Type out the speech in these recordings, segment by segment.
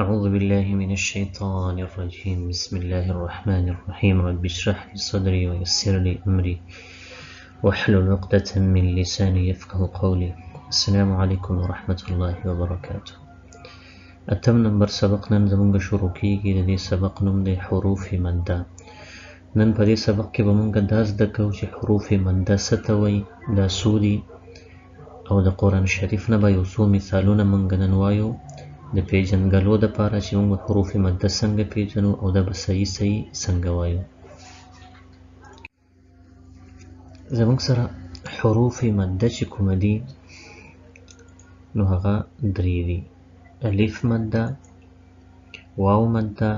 أعوذ بالله من الشيطان الرجيم. بسم الله الرحمن الرحيم. رب اشرح لي صدري ويسر لي أمري واحلل عقدة من لساني يفقه قولي. السلام عليكم ورحمة الله وبركاته. اتم نمبر سبق نن زمونږ شروع کیږي. د دې سبق نوم دی حروف مده. نن په دې سبق کې به مونږ دا زده کوو چې حروف مده څه ته وایي، دا څو دي، او د قرآن شریف نه به یو څو مثالونه مونږ نن وایو د پیژنګلو دپاره چې مونږ حروف مده څنګه پیژنو او دا به صحیح څنګه وایو. زمونږ سره حروف مده چې کومه دي نو هغه درې دي: الف مده، واو مده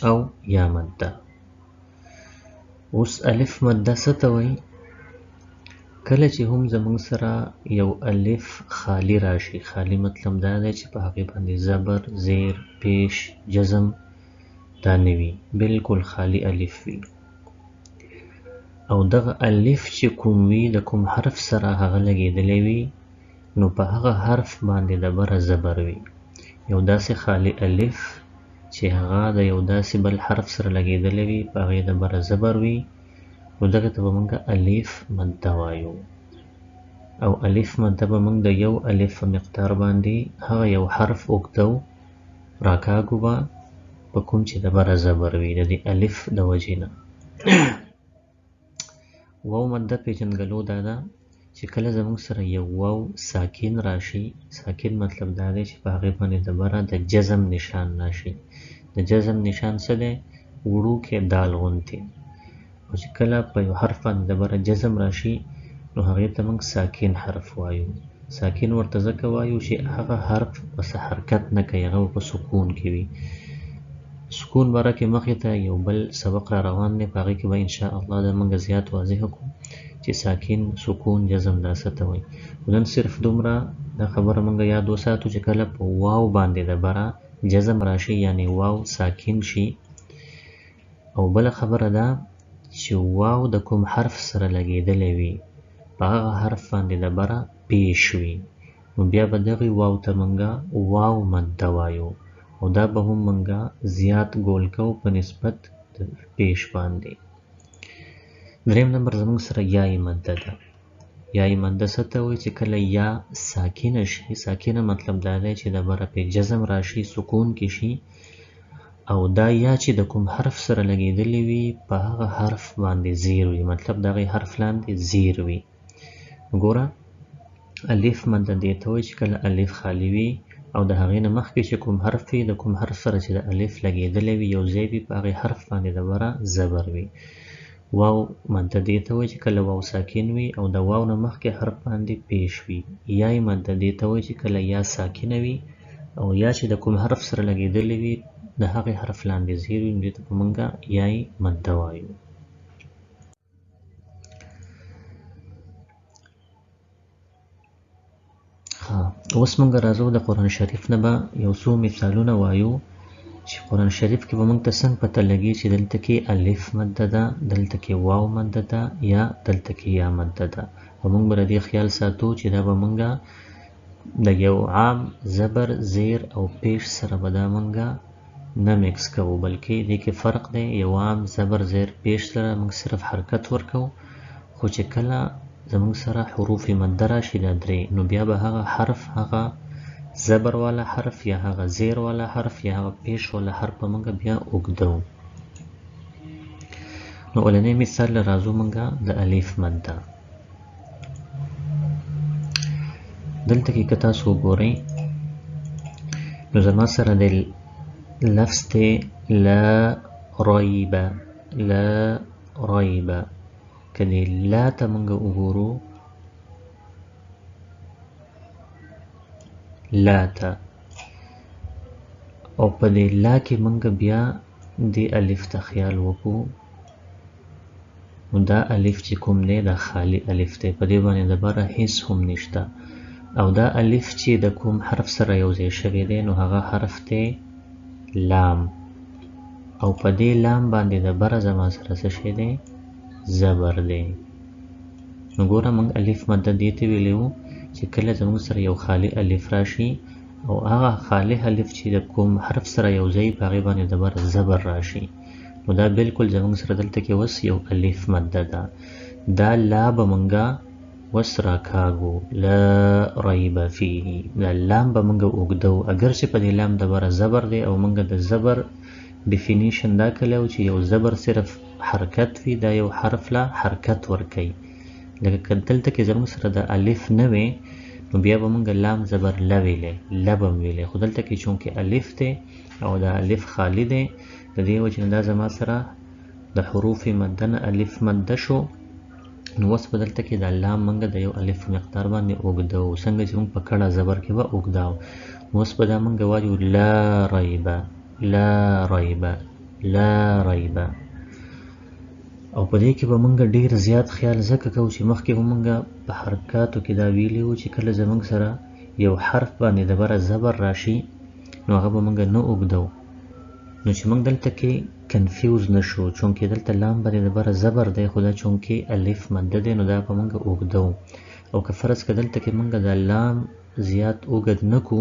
او یا مده. اوس الف مده څه ته وایي؟ کله چې هم زمونږ سره یو الف خالی راشي، خالی مطلب دا دی چې په هغې باندې زبر، زیر، پیش، جزم دا نه وي، بلکل خالی الف وي. او دغه الف چې کوم وي د کوم حرف سره هغه لګېدلی وي نو په هغه حرف باندې د بره زبر وي. یو داسې خالی الف چې هغه د یو داسې بل حرف سره لګېدلی وي په هغې د بره زبر وي نو دغه ته به مونږ الف مده وایو. او الف مده به مونږ د یو الف په مقدار باندې هغه یو حرف اوږدو راکاږو به په کوم چې د بره زبر وي د دې الف د وجې نه. واو مده پیژنګلو دا ده چې کله زمونږ سره یو واو ساکن راشي، ساکن مطلب دا دی چې په هغې باندې د بره د جزم نشان راشي. د جزم نشان څه دی؟ وړوکی دال غوندې. او چې کله په یو حرف باندې د بره جزم راشي نو هغې ته موږ ساکن حرف وایو. ساکن ورته ځکه وایو چې هغه حرف ورڅه حرکت نه کوي، هغه په سکون کې وي. سکون باره کې مخې ته یو بل سبق را روان دی، په هغې کې به انشاءالله دا موږ زیات واضح کړو چې ساکن، سکون، جزم دا څه ته وایي. نن صرف دومره دا خبره موږ یاد وساتو چې کله په واو باندې د بره جزم راشي یعنی واو ساکن شي. او بله خبره ده چې واو د کوم حرف سره لګېدلی وي په هغه حرف باندې د بره پیش وي نو بیا به دغې واو ته مونږه واو مده وایو. او دا به هم مونږه زیات ګول کوو په نسبت د پیش باندې. دریم نمبر زمونږ سره یای مده ده. یای مده څه ته وایي؟ چې کله یا ساکنه شي، ساکنه مطلب دا دی چې د بره پې جزم راشي، سکون کې شي، او دا یا چې د کوم حرف سره لګېدلی وي په هغه حرف باندې زیر وي، مطلب د هغې حرف لاندې زیر وي. ګوره الف مده دې ته وایي چې کله الف خالی وي او د هغې نه مخکې چې کوم حرف وي د کوم حرف سره چې د الف لګېدلی وي یو ځای وي په هغې حرف باندې د بره زبر وي. واو مده دې ته وایي چې کله واو ساکن وي او د واو نه مخکې حرف باندې پیش وي. یای مده دې ته وایي چې کله یا ساکنه وي او یا چې د کوم حرف سره لګېدلی وي د هغې حرف لاندې زیر وي نو دې ته به مونږه یای مده وایو. اوس مونږ راځو د قرآن شریف نه به یو څو مثالونه وایو چې قرآن شریف کې به مونږ ته څنګه پته لګي چې دلته کې الف مده ده، دلته کې واو مده ده یا دلته کې یا مده ده. او مونږ به د دې خیال ساتو چې دا به مونږه د یو عام زبر، زیر او پیش سره به دا مونږه نه مکس کوو، بلکې دې کې فرق دی. یو عام زبر، زیر، پیش سره مونږ صرف حرکت ورکوو، خو چې کله زمونږ سره حروف مده راشي دا درې نو بیا به هغه حرف، هغه زبر والا حرف یا هغه زیر والا حرف یا هغه پیش والا حرف به مونږ بیا اوږدو. نو اولنی مثال له راځو مونږه د الف مده. دلته کې که تاسو وګورئ نو زما سره د لفظ دی لا ریب، لا ریب. که د لا ته مونږ وګورو، لا ته، او په دې لا کې مونږ بیا د الف ته خیال وکړو نو دا الف چې کوم دی دا خالی الف دی، په دې باندې د بره هیڅ هم نشته. او دا الف چې د کوم حرف سره یو ځای شوی دی نو هغه حرف دی لام. او په دې لام باندې د بره زما سره څه شی دی؟ زبر دی. نو ګوره مونږ الف مده دې ته ویلی وو چې کله زموږ سره یو خالی الف راشي او هغه خالي الف چې د کوم حرف سره یو ځای په هغې باندې د بره زبر راشي، نو دا بالکل زموږ سره دلته کې اوس یو الف مده ده. دا لا به مونږه اوس راکاږو، لا ریب فیه، دا لام به مونږه اوږدو، اگر چې په دې لام د بره زبر دی او مونږه د زبر ډیفینیشن دا کلی و چې یو زبر صرف حرکت وي، دا یو حرف لا حرکت ورکوي. لکه که دلته کې زموږ سره د الف نه وی نو بیا به مونږ لام زبر ل ویلی، ل به م ویلی، خو دلته کې چونکې الف دی او دا الف خالی دی، د دې وجې نه دا زما سره د حروف مده نه الف مده شو. نو اوس په دلته کې دا لام مونږ د یو الف مقدار باندې اوږدو، څنګه چې مونږ په کړه زبر کې به اوږداو. نو اوس به دا مونږ وایو لا ریب، لا ریب، لا ریب. او په دې کې به مونږ ډیر زیات خیال ځکه کوو چې مخکې به مونږ په حرکاتو کې دا ویلي وو چې کله زموږ سره یو حرف باندې د بره زبر راشي نو هغه به مونږ نه اوږدو، نو چې مونږ دلته کې کنفیوز نشو، چونکې دلته لام باندې د بره زبر دی، خو دا چونکې الف مده دی نو دا به مونږ اوږدو. او که فرض که دلته کې مونږ دا لام زیات اوږد نه کو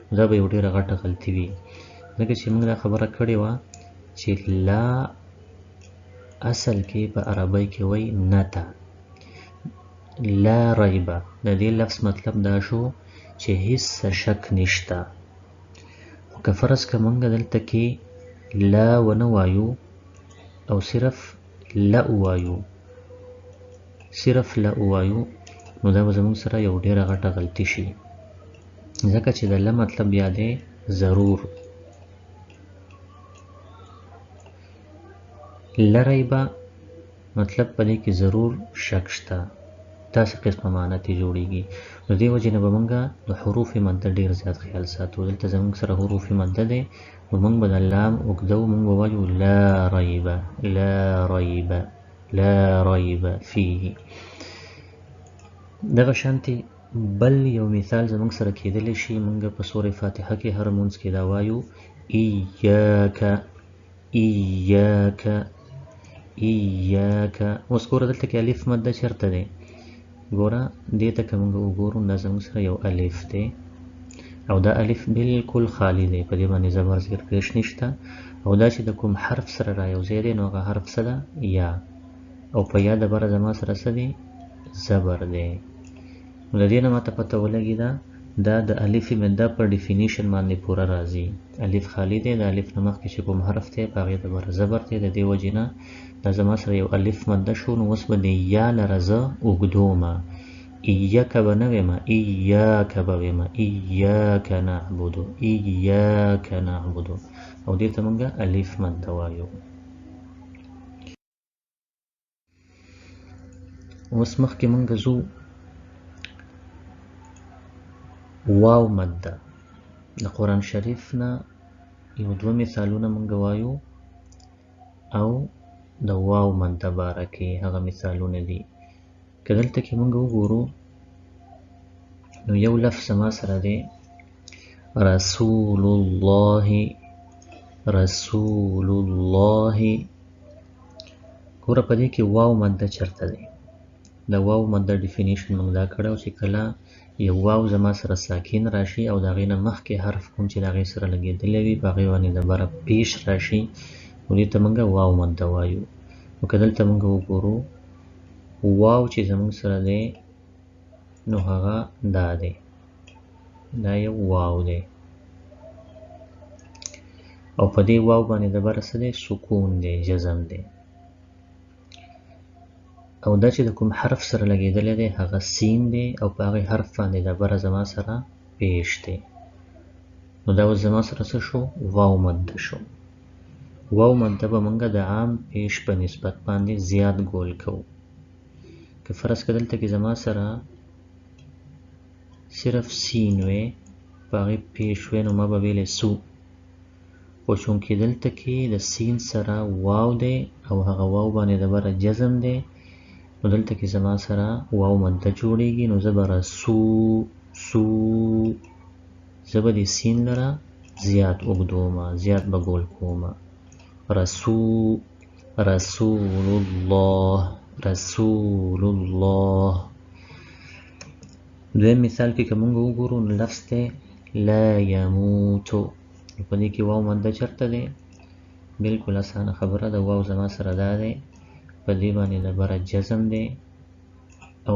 نو دا به یو ډیره غټه غلطي وي، ځکه چې مونږ دا خبره کړې وه چې لا اصل کې په عربی کې وای نه ته. لا ریبه د دې لفظ مطلب دا شو چې هیڅ شک نشته. خو که فرض که مونږ دلته کې لا ونه وایو او صرف لا وایو، صرف لا وایو، نو دا به زموږ سره یو ډیره غټه غلطي شي، ځکه چې د لا مطلب بیا دی ضرور. لا ریبه مطلب په دې کې ضرور شک شته، داسې قسمه معنی ته جوړیږي. نو دې وجې نه به مونږ د حروف مده ډیر زیات خیال ساتو. دلته زموږ سره حروف مده دی نو مونږ به د لام اوږدو، مونږ به وایو لا ریب، لا ریب، لا ریب فیه. دغه شانتې بل یو مثال زموږ سره کېدلی شي، مونږ په سورې فاتحه کې هر مونځ کې دا وایو ایاک، ایاک، ایاک. اوس ګوره دلته کې الف مده چېرته دی؟ ګوره دې ته که مونږ وګورو دا زموږ سره یو الف دی او دا الف بالکل خالی دی، په دې باندې زبر زیر پیش نشته، او دا چې د کوم حرف سره را یو ځای دی نو هغه حرف څه ده؟ یا. او په یا د بره زما سره څه دی؟ زبر دی. نو د دې نه ماته پته ولګېده دا د الف مده په ډیفینیشن باندې پوره راځي. الف خالی دی، د الف نه مخکې چې کوم حرف دی په هغې د بره زبر دی، د دې وجې نه دا زما سره یو الف مده شو. نو اوس به د یا لره زه اوږدومه، ایاک به نه ویمه، ایاک به ویمه، ایاک نعبدو، ایاک نعبدو، او دې ته مونږ الف مده وایو. اوس مخکې مونږ ځو واو مده. د قرآن شریف نه یو دوه مثالونه مونږ وایو او د واو مده باره کې هغه مثالونه دي. که دلته کې مونږ وګورو نو یو لفظ ما سره دی رسول الله، رسول الله. ګوره په دې کې واو مده چېرته دی؟ د واو مده ډیفینیشن مونږ دا کړی چې کله یو واو زما سره ساکن راشي او د هغې نه مخکې حرف کوم چې د هغې سره لګېدلی وي په هغې باندې د بره پیش راشي نو دې ته مونږ واو مده وایو. نو که دلته مونږ وګورو واو چې زموږ سره دی نو هغه دا دی، دا یو واو دی او په دې واو باندې د بره څه دی؟ سکون دی، جزم دی. او دا چې د کوم حرف سره لګېدلی دی هغه سین دی او په هغې حرف باندې د بره زما سره پیش دی. نو دا اوس زما سره څه شو؟ واو مده شو. واو مده به مونږ د عام پیش په نسبت باندې زیات ګول کوو. که فرض که دلته کې زما سره صرف سین وی په هغې پیش وی نو ما به ویلی سو، خو چونکې دلته کې د سین سره واو دی او هغه واو باندې د بره جزم دی نو دلته کې زما سره واو مده جوړیږي. نو زه به رسو، سو، زه به د سین لره زیات اوږدومه، زیات به ګول کومه. رسو، رسول الله، رسول الله. دویم مثال کې که مونږ وګورو نو لفظ دی لا يموتو. په دې کې واو مده چرته دی؟ بالکل اسانه خبره ده، واو زما سره دا دی، په دې باندې د بره جزم دی، او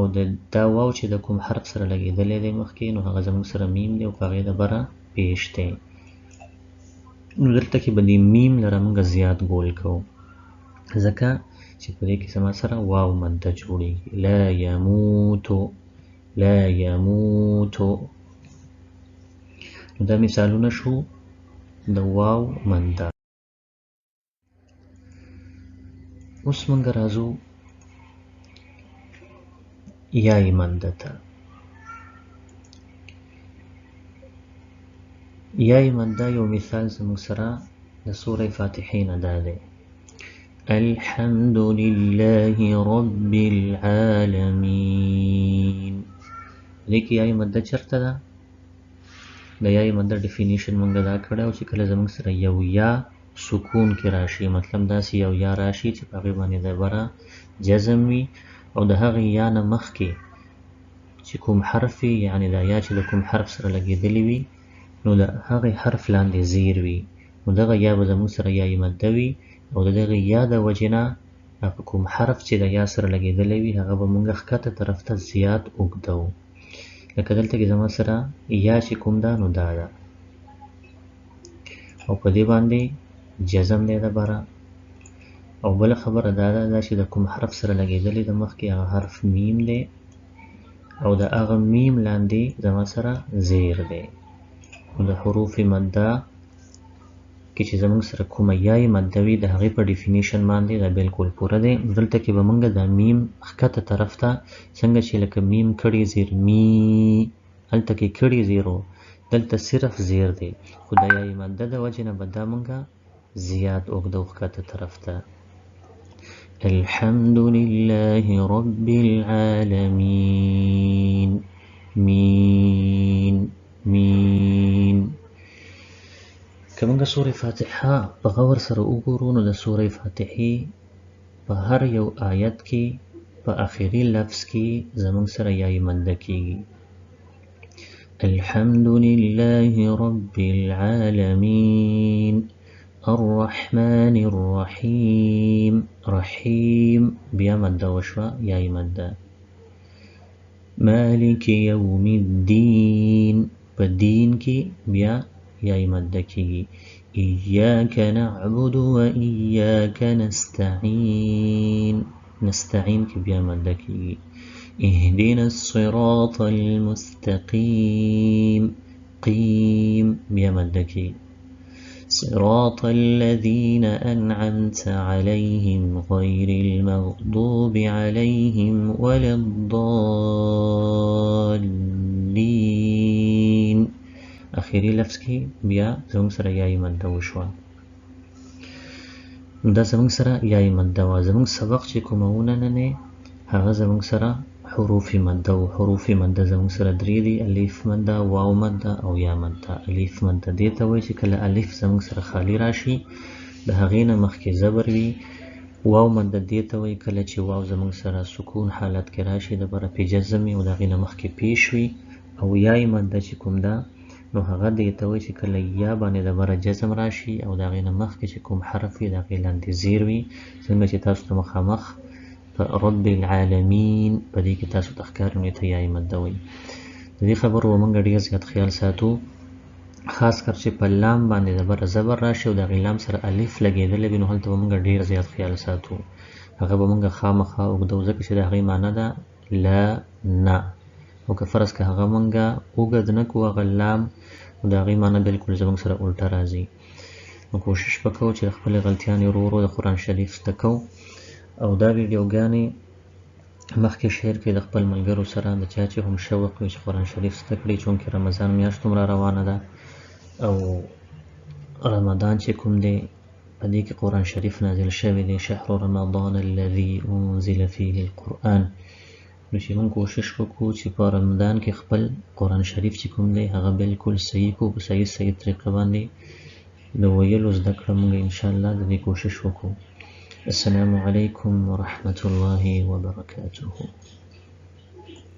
دا واو چې د کوم حرف سره لګېدلی دی مخکې، نو هغه زموږ سره میم دی او په هغې د بره پیش دی. نو دلته کې به دې میم لره موږ زیات ګول کوو، ځکه چې په دې کې زما سره واو مده جوړېږي. لا یموتو، لا یموتو. نو دا مثالونه شو د واو مده. اوس موږ راځو یای مده ته. یای مده یو مثال زموږ سره د سورې فاتحې نه دا دی: الحمد لله رب العالمین. دې کې یای مده چرته ده؟ د یای مده ډیفینیشن موږ دا کړی او چې کله زموږ سره یو یا سکون کې راشي، مطلب داسې یو یا راشي چې په هغې باندې د بره جزم وي او د هغې یا نه مخکې چې کوم حرف وي، یعنې دا یا چې د کوم حرف سره لګېدلی وي نو د هغې حرف لاندې زیر وي، نو دغه یا به زموږ سره یای مده وي او د دغې یا د وجې نه هغه کوم حرف چې د یا سره لګېدلی وي هغه به موږ ښکته طرف ته زیات اوږدوو. لکه دلته کې زما سره یا چې کوم ده نو دا ده او په دې باندې جزم دی د بره، او بله خبره دا ده چې د کوم حرف سره لګېدلی د مخکې هغه حرف میم دی او د هغه میم لاندې زما سره زیر دی. نو د حروف مده کې چې زموږ سره کومه یای مده وي د هغې په ډیفینیشن باندې دا بالکل پوره دی. دلته کې به موږ دا میم ښکته طرف ته څنګه چې لکه میم کړي زیر می، هلته کې کړي زیرو، دلته صرف زیر دی، خو د یای مده د وجې نه به دا موږ زیات اوږدو ښکته طرف ته. الحمد لله رب العالمین. مین مین. که موږ سورې فاتحه په غور سره وګورو نو د سورې فاتحې په هر یو آیت کې په آخري لفظ کې زموږ سره یای مده کېږي. الحمد لله رب العالمین الرحمن الرحیم. رحیم بیا مده وشوه، یای مده. مالک یوم الدین، په دین کې بیا یای مده کېږي. ایاک نعبد و ایاک نستعین، نستعین کې بیا مده کېږي. اهدنا الصراط المستقیم، قیم بیا مده کېږي. صراط الذين أنعمت عليهم غير المغضوب عليهم ولا الضالين. آخري لفظ کې بیا زموږ سره یای مده وشوه. دا زموږ سره یای مده وه. زموږ سبق چې کومه ونننې هغه زموږ سره حروف مده و. حروف مده زموږ سره درې دي: الف مده، واو مده او یا مده. الف مده دې ته وایي چې کله الف زموږ سره خالی راشي د هغې نه مخکې زبر وي. واو مده دې ته وایي کله چې واو زموږ سره سکون حالت کې راشي د بره پې جزم وي او د هغې نه مخکې پیش وي. او یای مده چې کوم ده نو هغه دې ته وایي چې کله یا باندې د بره جزم راشي او د هغې نه مخکې چې کوم حرف وي د هغې لاندې زیر وي، څنګه چې تاسو ته مخامخ رب العالمین په دې کې تاسو ته ښکاري نو ته یای مده وایي. د دې خبرو به موږ ډېر زیات خیال ساتو، خاص کر چې په لام باندې د بره زبر راشي او د هغې لام سره الف لګېدلی وي نو هلته به موږ ډېر زیات خیال ساتو. هغه به موږ خامخا اوږدو ځکه چې د هغې معنی ده لا نه، او که فرض که هغه موږ اوږد نه کړو هغه لام نو د هغې معنی بالکل زموږ سره الټه راځي. نو کوشش به کوو چې د خپلې غلطیانې ورو ورو د قرآن شریف زده کوو. او دا ویډیوګانې مخکې شیر کړئ د خپل ملګرو سره، د چا چې هم شوق وي چې قرآن شریف زده کړي، چونکې رمضان میاشت هم را روانه ده او رمضان چې کوم دی په دې کې قرآن شریف نازل شوی دی. شهر رمضان الذي انزل فيه القرآن. نو چې موږ کوشش وکړو چې په رمضان کې خپل قرآن شریف چې کوم دی هغه بالکل صحیح کړو، په صحیح طریقه باندې د ویلو زده کړه موږ انشاءالله د دې کوشش وکړو. السلام علیکم ورحمة الله وبرکاته.